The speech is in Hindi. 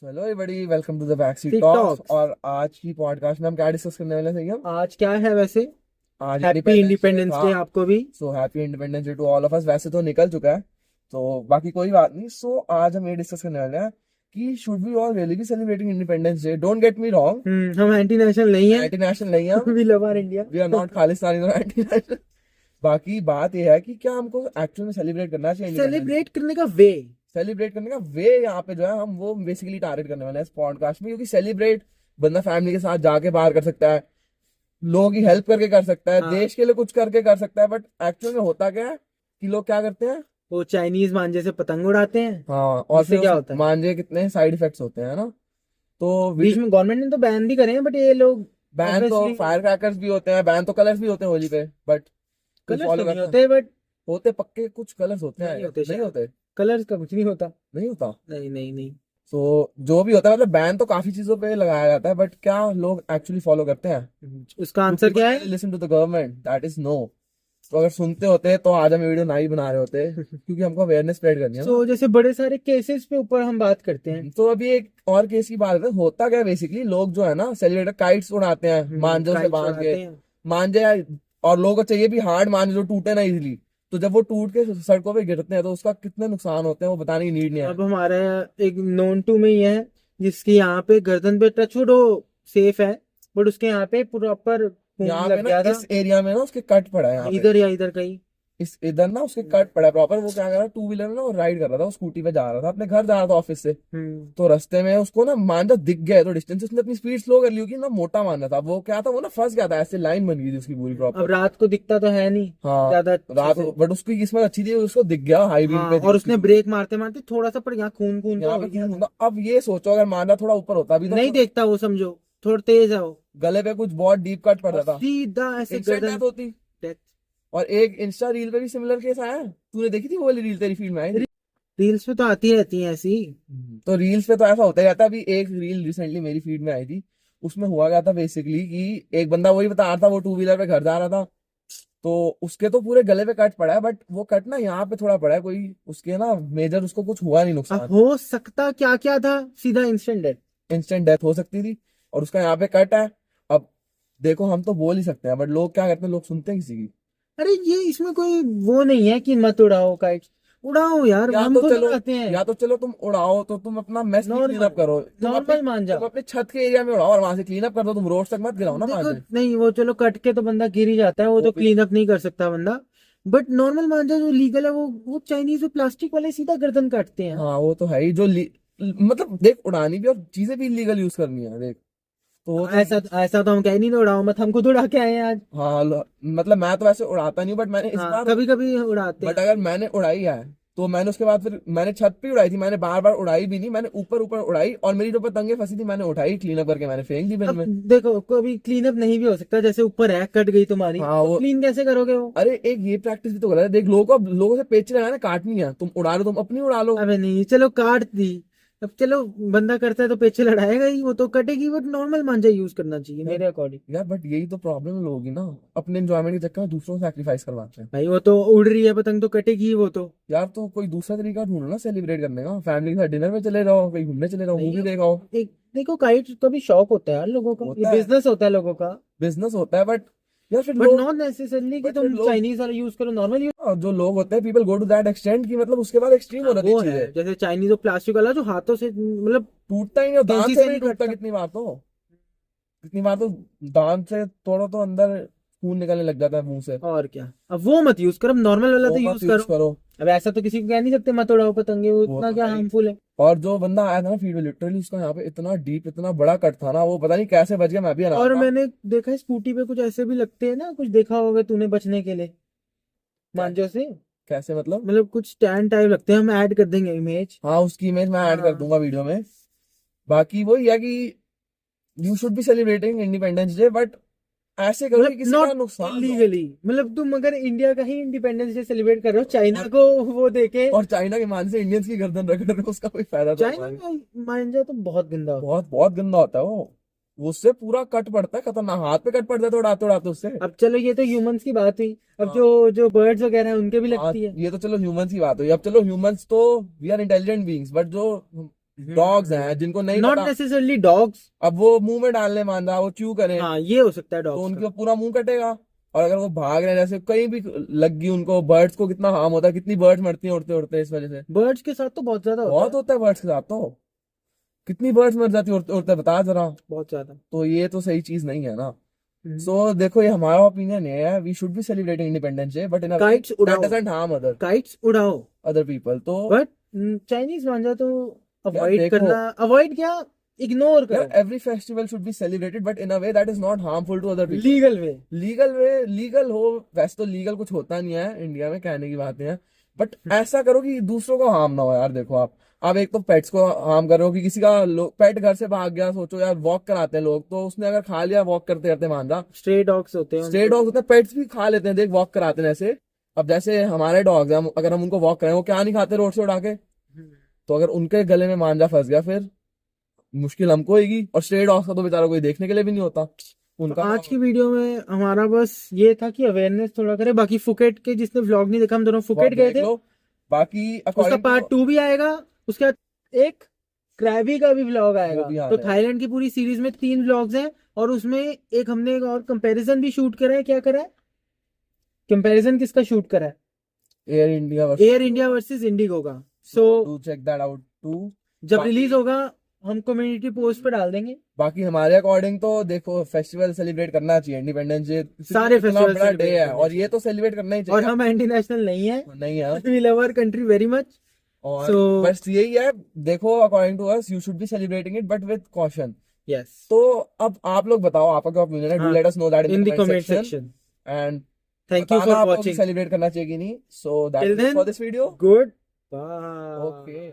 Hello everybody, welcome to the backseat tick talks. Talks. और आज की पॉडकास्ट में हम क्या डिस्कस करने वाले थे? हम आज क्या है वैसे? आज हैप्पी इंडिपेंडेंस डे इंडिपेंडेंस था। डे आपको भी। So happy Independence Day to all of us. वैसे तो निकल चुका है, तो बाकी कोई बात नहीं। सो आज हम ये डिस्कस करने वाले हैं कि should we all really be celebrating Independence Day. Don't get me wrong, हम एंटी नेशनल नहीं है। एंटी नेशनल नहीं है हम। We love our India. We are not Khalistani और एंटी नेशनल। बाकी बात यह है कि क्या हमको एक्चुअल में सेलिब्रेट करना चाहिए इंडिपेंडेंस? सेलिब्रेट करने का वे। सेलिब्रेट करने का वे यहाँ पे जो है हम वो बेसिकली टारगेट करने वाले हैं इस पॉडकास्ट में, क्योंकि सेलिब्रेट बंदा फैमिली के साथ जाके बाहर कर सकता है, लोगों की हेल्प करके कर सकता है, हाँ, देश के लिए कुछ करके कर सकता है। बट एक्चुअल में होता क्या है कि लोग क्या करते हैं? वो चाइनीज मांझे से पतंग उड़ाते हैं। हाँ, और जिससे फिर क्या उस होता है, मांझे कितने साइड इफेक्ट्स होते हैं ना। तो बीच में गवर्नमेंट ने तो बैन भी करे हैं, बट ये लोग बैन तो ऑब्वियसली फायर क्रैकर्स भी होते हैं, बैन तो कलर्स भी होते हैं होली पे, बट कोई कलर्स तो फॉलो नहीं करता है? होते, बट होते पक्के कुछ कलर्स होते हैं, नहीं होते नहीं शायद। होते? कलर्स का कुछ नहीं होता। नहीं होता। नहीं नहीं नहीं। तो जो भी होता है, मतलब बैन तो काफी चीजों पे लगाया जाता है, बट क्या लोग एक्चुअली फॉलो करते हैं? उसका Do आंसर people क्या really है? listen to the government? That is no. तो अगर सुनते होते तो आज हम वीडियो ना ही बना रहे होते, क्योंकि हमको अवेयरनेस स्प्रेड करनी है ना। सो जैसे बड़े सारे केसेस पे ऊपर हम बात करते हैं। तो अभी एक और केस की बात है। होता क्या है बेसिकली, लोग जो है ना सेलिब्रेटर काइट्स उड़ाते हैं मांझों से काइट्स बांध के। उड़ाते हैं। मांझे और लोगों को चाहिए भी हार्ड मांझे जो टूटे ना इजीली। तो जब वो टूट के सड़कों पे गिरते हैं तो उसका कितने नुकसान होते हैं वो बताने की नीड नहीं है। अब हमारा एक नोन टू में ये है, जिसके यहाँ पे गर्दन पे टच वुड हो सेफ है, बट उसके यहाँ पे प्रॉपर खून यहाँ पे लग ना गया था। इस एरिया में ना उसके कट पड़ा है यहाँ पे। इधर या इधर कहीं। इस इधर ना उसके कट पड़ा है प्रॉपर। वो क्या कर रहा है, टू व्हीलर में ना वो राइड कर रहा था, वो स्कूटी पे जा रहा था, अपने घर जा रहा था ऑफिस से। हम्म। तो रास्ते में उसको ना मांझा दिख गया है, तो डिस्टेंस उसने अपनी स्पीड स्लो कर ली होगी ना। मोटा मांझा था वो, क्या था वो ना फंस गया था, ऐसे लाइन बन गई थी उसकी पूरी अब प्रॉपर। रात को दिखता तो है नहीं हाँ, ज्यादा अच्छे रात, से। बट उसकी किस्मत अच्छी थी, उसको दिख गया, हाई बीम हाँ, पे थी और उसकी उसने स्पीड। ब्रेक मारते मारते थोड़ा सा, पर यहाँ खून खून तो यहाँ हो पे ही गया खून था। होता। अब ये सोचो अगर मांझा थोड़ा ऊपर होता अभी तो नहीं देखता वो, समझो थोड़ा तेज है वो, गले पे कुछ बहुत डीप कट और पड़ता था, सीधा ऐसे इंस्टेंट गर्दन। डेथ होती। डेथ। और एक इंस्टा रील पे भी सिमिलर केस आया है, तूने देखी थी वो वाली रील? तेरी फीड में आई थी? रील्स पे तो आती रहती है ऐसी। तो रील्स पे तो ऐसा होता ही रहता है। अभी एक रील रिसेंटली मेरी फीड में आई थी, उसमें हुआ क्या था बेसिकली कि एक बंदा वही बता रहा था, वो टू व्हीलर पे घर जा रहा था। तो उसके तो पूरे गले पे कट पड़ा है, बट वो कट ना यहाँ पे थोड़ा पड़ा है, कोई उसके ना मेजर उसको कुछ हुआ नहीं अब नुकसान। हो सकता क्या क्या था, सीधा इंस्टेंट डेथ। इंस्टेंट डेथ हो सकती थी, और उसका यहाँ पे कट है। अब देखो, हम तो बोल ही सकते हैं, बट लोग क्या करते हैं, लोग सुनते हैं किसी की? अरे ये इसमें कोई वो नहीं है कि मत उड़ाओ काइट्स। उड़ाओ यार, या हम तो खुद चलो, उड़ाते हैं। या तो चलो तुम उड़ाओ तो तुम अपना मेस भी क्लीन नॉर्मल, अप करो। नॉर्मल मान जाओ। तुम अपने छत के एरिया में उड़ाओ और वहां से क्लीन अप कर दो। तुम रोड तक मत गिराओ ना देखो मांझे। नहीं, वो चलो कट के तो बंदा गिर ही जाता है, वो वो तो भी क्लीन अप नहीं कर सकता बंदा। बट नॉर्मल मांझा जो लीगल है, वो चाइनीज जो प्लास्टिक वाले सीधा गर्दन काटते हैं। हाँ, वो तो है ही। जो मतलब देख, उड़ानी भी और चीजें भी इलीगल यूज करनी है देख। तो वो तो ऐसा तो हम कह नहीं, तो उड़ाओ मत, हम खुद उड़ा के आए हैं आज। हाँ मतलब मैं तो वैसे उड़ाता नहीं हूँ, बट मैंने इस हाँ, बार, कभी कभी उड़ाते बट हैं। अगर मैंने उड़ाई है तो मैंने उसके बाद फिर मैंने छत पे उड़ाई थी। मैंने बार बार उड़ाई भी नहीं, मैंने ऊपर ऊपर उड़ाई, और मेरी जो पतंगे फंसी थी मैंने उठाई, क्लीन अप करके मैंने फेंक दी बिन अब में। देखो, कभी क्लीन अप नहीं भी हो सकता, जैसे ऊपर है कट गई तुम्हारी, हाँ तो वो, क्लीन कैसे करोगे वो? अरे एक ये प्रैक्टिस भी तो गलत है। देख, लोगों से पेच लगाना काटनी है, तुम उड़ा लो, तुम अपनी उड़ा लो। अबे नहीं, चलो काट दी। अब चलो, बंदा करता है तो पीछे लड़ाएगा ही, वो तो कटेगी, बट नॉर्मल मांझा यूज करना चाहिए यार, मेरे अकॉर्डिंग। यार बट यही तो प्रॉब्लम लोग ही ना, अपने एंजॉयमेंट के चक्कर में दूसरों को सैक्रिफाइस करवाते हैं। भाई वो तो उड़ रही है पतंग, तो कटेगी ही वो तो। यार तो कोई दूसरा तरीका ढूंढो ना सेलिब्रेट करने का। फैमिली के साथ डिनर में चले जाओ, कहीं घूमने चले जाओ, नहीं, मूवी देखो। एक देखो, काइट का भी शौक होता है यार लोगों का, ये होता है, बिजनेस होता है लोगों का। बिजनेस होता है, बट यार फिर बट लोग, नॉट नेसेसरली कि बट फिर तुम लोग, चाइनीज वाला यूज करो, नॉर्मल यूज। जो लोग होते हैं, people go to that extent की मतलब उसके बाद एक्सट्रीम हो हाँ जाती वो है, चीजें। जैसे चाइनीज और प्लास्टिक वाला जो हाथों से मतलब टूटता ही नहीं, और दांत कैंची से से भी नहीं नहीं टूटता। कटता। कितनी बार तो दांत से तोड़ो तो अंदर खून निकलने लग जाता है मुंह से। और क्या, अब वो मत यूज करो, अब नॉर्मल वाला वो तो मत यूज यूज करो। करो। अब ऐसा तो किसी को कह नहीं सकते मत उड़ाओ पतंगे, वो वो इतना तो क्या है ही। हार्मफुल है। और जो बंदा आया था ना फील्ड में, लिटरली उसका यहाँ पे इतना डीप, इतना बड़ा कट था ना, वो पता नहीं कैसे बच गया, मैं भी हैरान और था। मैंने देखा है स्कूटी पे कुछ ऐसे भी लगते हैं ना, कुछ देखा होगा तूने बचने के लिए क्या? मांझों से। कैसे मतलब? मतलब कुछ स्टैंड टाइप लगते हैं, हम ऐड कर देंगे इमेज। हाँ, उसकी इमेज मैं ऐड कर हाँ। दूंगा वीडियो में। बाकी वही है कि you should be celebrating Independence Day, but ऐसे करो कि मतलब किसी का नॉट नुकसान ना हो। इलीगली, मतलब तुम अगर इंडिया का ही इंडिपेंडेंस डे सेलिब्रेट कर रहे हो, चाइना और को वो देके। और चाइना के मान से इंडियंस की गर्दन रगड़ रहे हो, उसका कोई फायदा तो चाइना हुआ नहीं। में मांझा तो बहुत गंदा होता है। बहुत बहुत गंदा होता है वो उससे पूरा कट पड़ता है, खतरनाक। हाथ पे कट पड़ता है तो उड़ाते उड़ाते उससे। अब चलो, ये तो ह्यूमंस की बात हुई, अब हाँ, जो जो बर्ड्स वगैरह हैं उनके भी हाँ, लगती है। ये तो चलो ह्यूमंस की बात हुई। अब चलो ह्यूमंस तो we are intelligent beings, but जो डॉग्स हैं जिनको नहीं नॉट पता, नेसेसरली डॉग्स। अब वो मुंह में डालने मान रहा, वो च्यू करे हाँ ये हो सकता है तो डॉग्स उनका पूरा मुंह कटेगा। और अगर वो भाग रहे हैं जैसे कहीं भी लग गई उनको, बर्ड्स को कितना हार्म होता है, कितनी बर्ड्स मरती हैं उड़ते उड़ते इस वजह से। का। बर्ड्स के साथ तो बहुत ज्यादा होता बहुत है, होता है बर्ड्स के साथ तो, कितनी बर्ड्स मर जाती है उड़ते उड़ते, बता जरा। बहुत ज्यादा। तो ये तो सही चीज नहीं है ना। हम्म। सो देखो ये हमारा ओपिनियन है, we should be celebrating Independence Day but in a way kites that उड़ाओ, डजंट हार्म काइट्स उड़ाओ, अदर पीपल। तो बट चाइनीज मांझा तो यार अवॉइड देखो, करना, अवॉइड क्या, इग्नोर यार करो, every festival should be celebrated but in a way that is not harmful to other people. Legal way. Legal way, legal हो, वैसे तो लीगल कुछ होता नहीं है इंडिया में, कहने की बातें हैं, बट ऐसा करो कि दूसरों को हार्म ना हो यार। देखो आप एक तो पेट्स को हार्म कर रहे हो कि किसी का पेट घर से भाग गया, सोचो यार, वॉक कराते हैं लोग, तो उसने अगर खा लिया वॉक करते करते मान रहा, स्ट्रे डॉग्स होते हैं स्ट्रे उनको, डॉग्स होते हैं, पेट्स भी खा लेते हैं, देख वॉक कराते हैं जैसे। अब जैसे हमारे डॉग्स हैं, अगर हम उनको वॉक कराएं, वो क्या नहीं खाते रोड से उड़ा के, तो अगर उनके गले में मांझा फंस गया फिर मुश्किल हमको होगी, और स्ट्रे डॉग्स का तो बेचारा कोई देखने के लिए भी नहीं होता तो उनका। आज की वीडियो में हमारा बस ये था कि अवेयरनेस थोड़ा करें। बाकी फुकेट के जिसने व्लॉग नहीं देखा, हम दोनों वो आप फुकेट गए देख थे, लो। बाकी उसका अकॉर्डिंग पार्ट टू 2 भी आएगा, उसके बाद एक क्रैबी का भी व्लॉग वो आएगा। भी तो आने हैं। थाईलैंड की पूरी सीरीज में 3 व्लॉग्स हैं, और उसमें एक हमने एक और कंपैरिजन भी शूट करा है। क्या करा है, कंपैरिजन किसका शूट करा है, Air India Air India versus IndiGo का। So to check that out too. जब बाकी रिलीज होगा हम कम्युनिटी पोस्ट पे डाल देंगे। बाकी हमारे अकॉर्डिंग तो देखो फेस्टिवल सेलिब्रेट करना चाहिए, इंडिपेंडेंस डे सारे इतना फेस्टिवल बड़ा डे सेलिब्रेट है करने और ये चाहिए, तो सेलिब्रेट करना ही और चाहिए। हम एंटी नेशनल नहीं है, नहीं है, we love our country very much. और सो बस यही है। देखो according to us you should be celebrating it but with caution. Yes, तो अब आप लोग बताओ आपका क्या ओपिनियन है, डू हाँ, let us know that in the in the comment comment section, section. And thank you बताना फॉर आप लोग वॉचिंग, सेलिब्रेट करना चाहिए कि नहीं। So that till is then for this video. Goodbye. Okay.